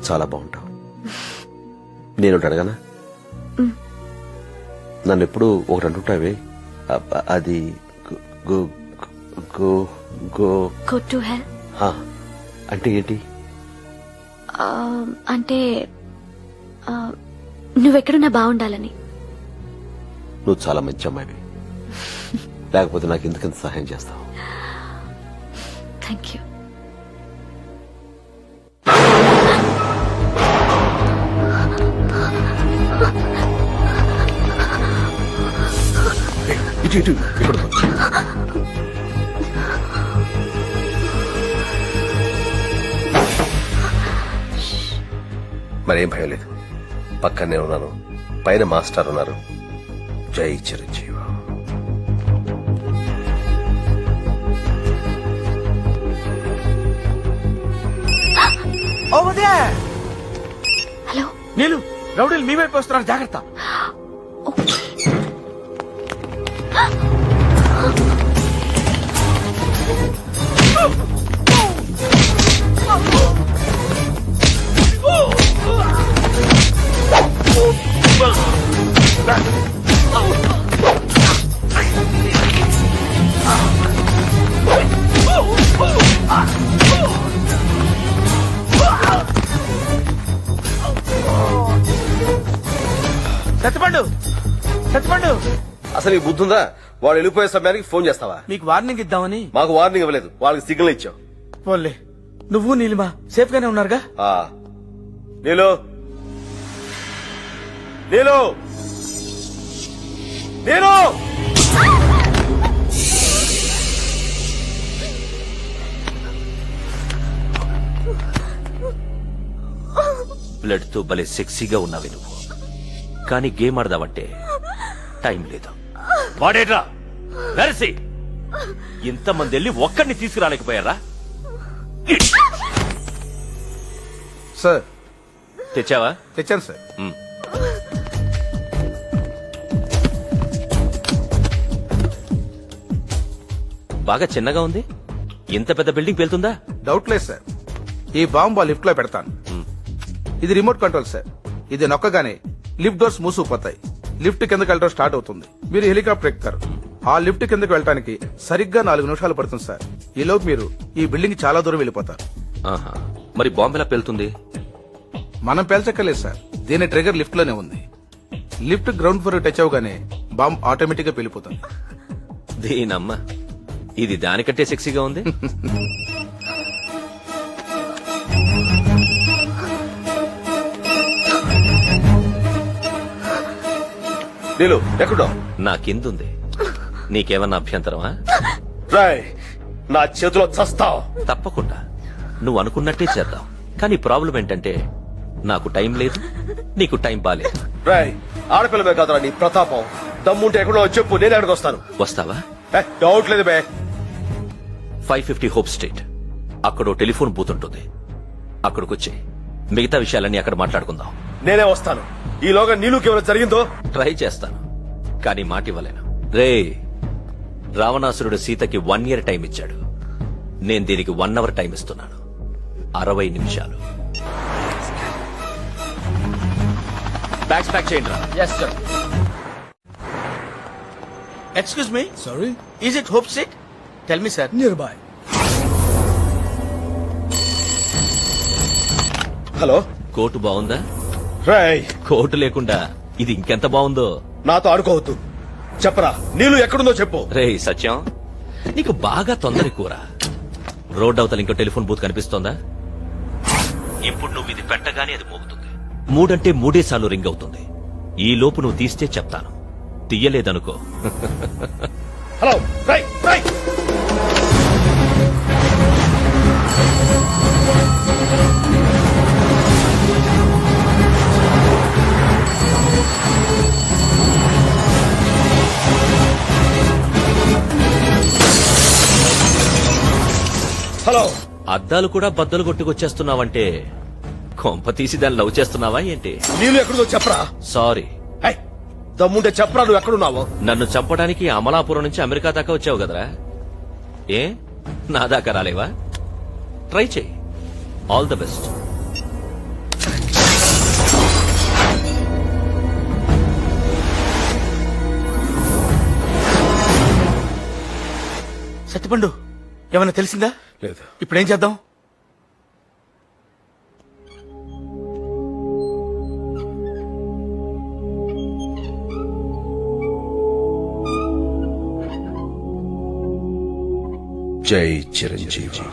చాలా బాగుంటావు. నేను అడగనా? నన్ను ఎప్పుడు ఒకటి అంటుంటావే, అది Go to hell? అంటే ఏంటి? అంటే నువ్వెక్కడున్నా బాగుండాలని. నువ్వు చాలా మంచి అమ్మాయివి, లేకపోతే నాకు ఎందుకంత సహాయం చేస్తావు? Thank you. ఇటు ఇక్కడ మరేం భయం లేదు, పక్కనే ఉన్నాను, పైన మాస్టర్ ఉన్నారు. జై చిరంజీవి. హలో నీలు, రౌడీలు మీ వైపు వస్తున్నారు, జాగ్రత్త. సత్యపండు, సత్యపండు, అసలు ఈ బుద్ధుందా? వాడు వెళ్ళిపోయే సమయానికి ఫోన్ చేస్తావా? మీకు వార్నింగ్ ఇద్దామని. మాకు వార్నింగ్ ఇవ్వలేదు, వాళ్ళకి సిగ్నల్ ఇచ్చావు. పోన్లే, నువ్వు నీలిమా సేఫ్ గానే ఉన్నారుగా? నీలు, నీలు, నీలు. బ్లడ్ తో భలే సెక్సీగా ఉన్నావి నువ్వు, కానీ గేమ్ ఆడదామంటే టైం లేదు. వాడేట్రా వెరసి, ఇంతమంది వెళ్ళి ఒక్కడిని తీసుకురాలేకపోయారా? సార్ తెచ్చావా? తెచ్చాను సార్. బాగా చిన్నగా ఉంది, ఇంత పెద్ద బిల్డింగ్ పేలుతుందా? డౌట్ లేదు సార్, ఈ బాంబు లిఫ్ట్ లో పెడతాను. ఇది రిమోట్ కంట్రోల్ సార్, ఇది నొక్కగానే లిఫ్ట్ డోర్స్ మూసుకుపోతాయి, లిఫ్ట్ కిందకి వెళ్ళడం స్టార్ట్ అవుతుంది, మీరు హెలికాప్టర్ ఎక్కుతారు. ఆ లిఫ్ట్ కిందకి వెళ్ళడానికి సరిగ్గా 4 నిమిషాలు పడుతుంది సార్. ఈలోపు మీరు ఈ బిల్డింగ్ చాలా దూరం వెళ్ళిపోతారు. మరి బాంబు ఎలా పేలుతుంది? మనం పేల్చక్కర్లేదు సార్, దీని ట్రిగర్ లిఫ్ట్ లోనే ఉంది. లిఫ్ట్ గ్రౌండ్ ఫ్లోర్ టచ్ అవగానే బాంబ్ ఆటోమేటిక్ గా పేలిపోతుంది. దీనమ్మ, ఇది దానికంటే సెక్సీగా ఉంది. నీలు ఎక్కడో నా కిందుంది, నీకేమన్నా అభ్యంతరమా? రాయ్, నా చేతిలో చస్తావు. తప్పకుండా నువ్వు అనుకున్నట్టే చేద్దాం, కానీ ప్రాబ్లం ఏంటంటే నాకు టైం లేదు, నీకు టైం బాలేదు. రాయ్, ఆడపిల్లమే కాదురా నీ ప్రతాపం. దమ్ముంటే ఎక్కడో చెప్పు, నేను ఎక్కడికి వస్తాను. వస్తావా? డౌట్ లేదు బే. 550 హోప్ స్ట్రీట్, అక్కడో టెలిఫోన్ బూత్ ఉంటుంది, అక్కడికొచ్చి మిగతా విషయాలన్నీ అక్కడ మాట్లాడుకుందాం. నేనే వస్తాను. ఈలోగా నీళ్ళకి ఏమైనా జరిగిందో ట్రై చేస్తాను, కానీ మాట ఇవ్వలేను. రే, రావణాసురుడు సీతకి 1 year టైం ఇచ్చాడు, నేను దీనికి 1 hour టైం ఇస్తున్నాను. 60 నిమిషాలు. బ్యాగ్స్ ప్యాక్ చేయండి రా. Yes sir. Excuse me, Sorry? Is it Hope Street? Tell me sir. Nearby. Hello. Coat బాగుందా? రాయ్, కోటు లేకుండా ఇది ఇంకెంత బాగుందో. నాతో ఆడుకోవద్దు, చెప్పరా నీళ్ళు ఎక్కడుందో చెప్పు. రే సత్యం, నీకు బాగా తొందర కూర. రోడ్ అవతల ఇంకో టెలిఫోన్ బూత్ కనిపిస్తోందా? ఇప్పుడు నువ్వు ఇది పెట్టగానే అది మోగుతుంది. 3 అంటే 3 సార్లు రింగ్ అవుతుంది. ఈ లోపు నువ్వు తీస్తే చెప్తాను, తీయలేదనుకో. హలో. రాయ్, రాయ్. హలో. అద్దాలు కూడా బద్దలు కొట్టుకొచ్చేస్తున్నావంటే కొంప తీసి దాన్ని లవ్ చేస్తున్నావా ఏంటి? నీళ్ళు ఎక్కడుందో చెప్పరా. సారీ. దమ్ముంటే చెప్పరా, నువ్వు ఎక్కడున్నావు? నన్ను చంపడానికి అమలాపురం నుంచి అమెరికా దాకా వచ్చావు కదరా, ఏ నా దాకా రాలేవా? ట్రై చేయి. All the best. చింతపండు ఏమైనా తెలిసిందా? లేదు. ఇప్పుడు ఏం చేద్దాం? జై Chiranjeevi.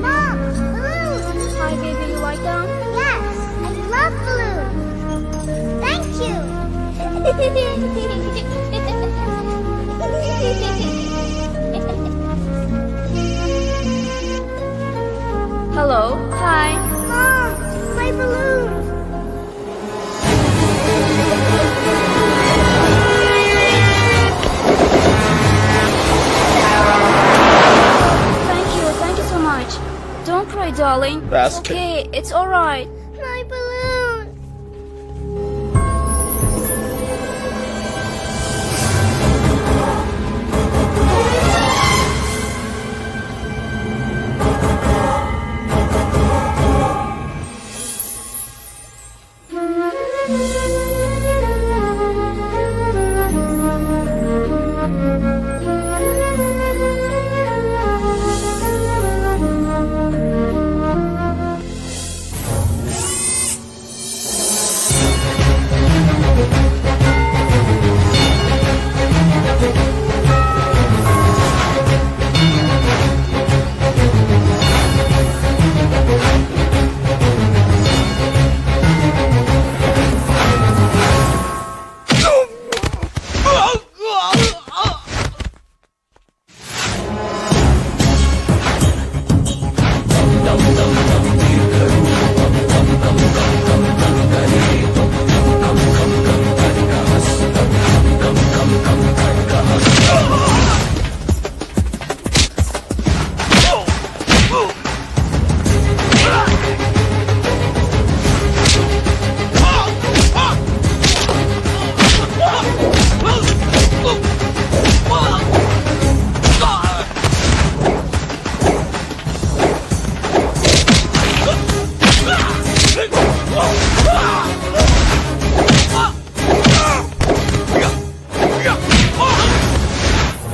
Mom, balloons! Hi, baby, you like them? Yes, I love balloons. Thank you. Hello. Hi. Mom, my balloons. Thank you so much. Don't cry, darling. That's It's okay, it's alright. My balloons.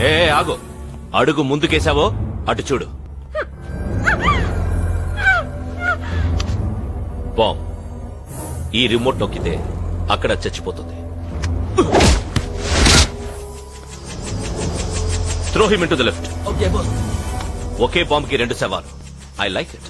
ఏ ఆగు, అడుగు ముందుకేసావో అటు చూడు. Bomb ఈ remote నొక్కితే అక్కడ చచ్చిపోతుంది. Throw him in to the left. ఒకే bomb కి 2 శవాలు. I like it.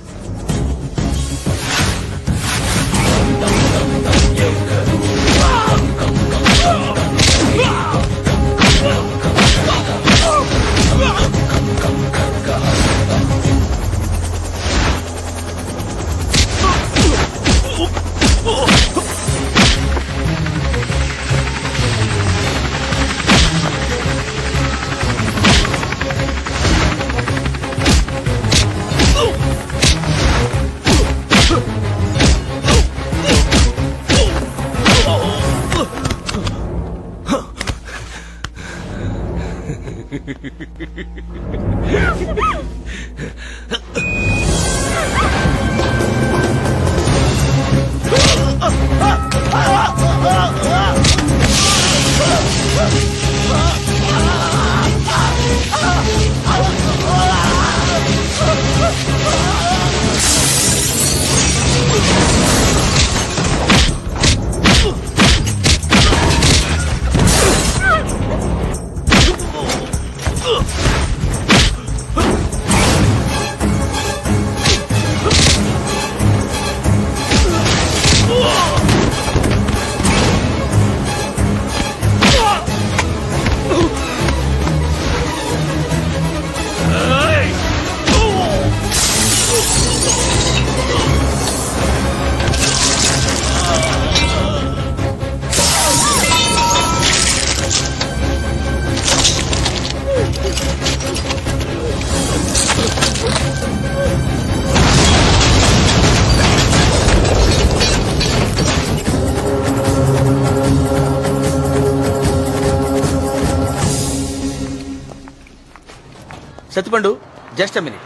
Sattipandu just minute.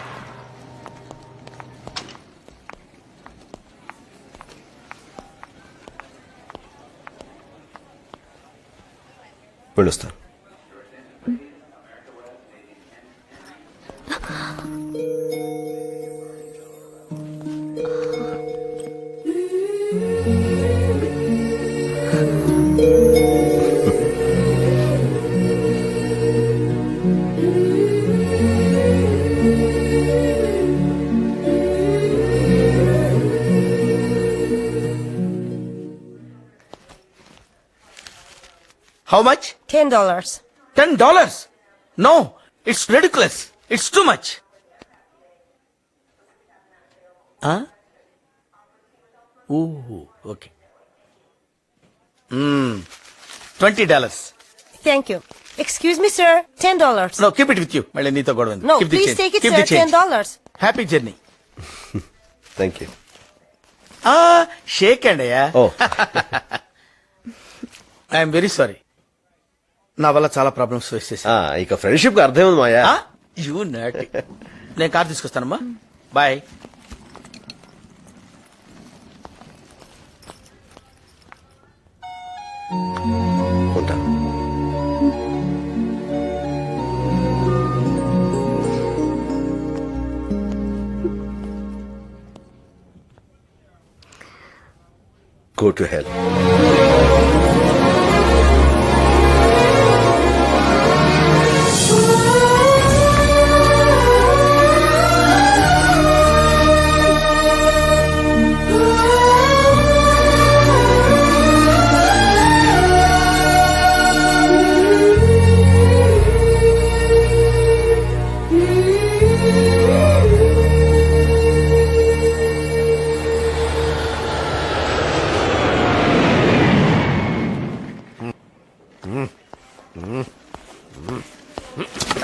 వెళ్ళొస్తాను. How much? $10. $10? No, it's ridiculous. It's too much. Okay. $20. Thank you. Excuse me, sir. $10. No, keep it with you. మళ్ళీ నీతో గొడవ ఉంది. No, Keep the please change. take it, Keep sir. the change. $10. Happy journey. Thank you. Shake hand అయ్యా. Oh I'm very sorry. నా వల్ల చాలా problems face చేశా. ఇక ఫ్రెండ్షిప్ కి అర్థం ఉంది మాయా. యూ నట్. నేను కార్ తీసుకొస్తానమ్మా. బాయ్. ఉంటా. Go to hell.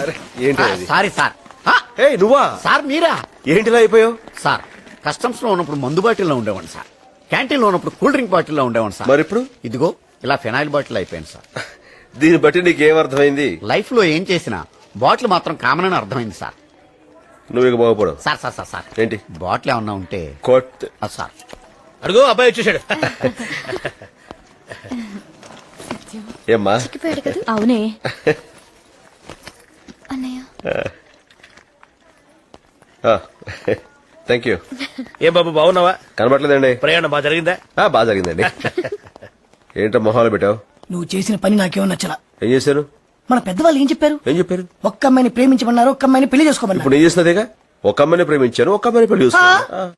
అరే ఏంటి అది? Sorry sir. ఏయ్ నువ్వా? సార్ మీరా? ఏంటిలా అయిపోయావు? సార్ కస్టమ్స్ లో ఉన్నప్పుడు మందు బాటిల్లో ఉండేవాడిని సార్. క్యాంటీన్ లో ఉన్నప్పుడు కూల్ డ్రింక్ బాటిల్లో ఉండేవాడిని సార్. మరి ఇప్పుడు? ఇదిగో ఇలా ఫినాయిల్ బాటిల్ అయిపోయింది సార్. దీన్ని బట్టి నీకేం అర్థమైంది? లైఫ్ లో ఏం చేసినా బాటిల్ మాత్రం కామన్ అని అర్థమైంది సార్. నువ్వు ఇక బాగుపడవు. సార్ సార్ సార్ సార్ ఏంటి? బాటిల్ ఏమన్నా ఉంటే కొట్ సార్. అడుగు అబ్బాయి వచ్చేసాడు. ఏమ్మా? చిక్కిపోయాడు కదా. అవునే. అన్నయ్య. Thank you. ఏం బాబు బాగున్నావా? కనబట్లేదండి. ప్రయాణం బాగా జరిగిందా? బాగా జరిగిందండి. ఏంటో మొహాలు పెట్టావు? నువ్వు చేసిన పని నాకేమో నచ్చలా. ఏం చేశాను? మన పెద్దవాళ్ళు ఏం చెప్పారు? ఏం చెప్పారు? ఒక్క అమ్మాయిని ప్రేమించమన్నారు, ఒక్క అమ్మాయిని పెళ్లి చేసుకోమన్నారు. ఇప్పుడు నేను చేసినదేగా. ఒక అమ్మని ప్రేమించాను, ఒక అమ్మని పెళ్లి చూస్తాను.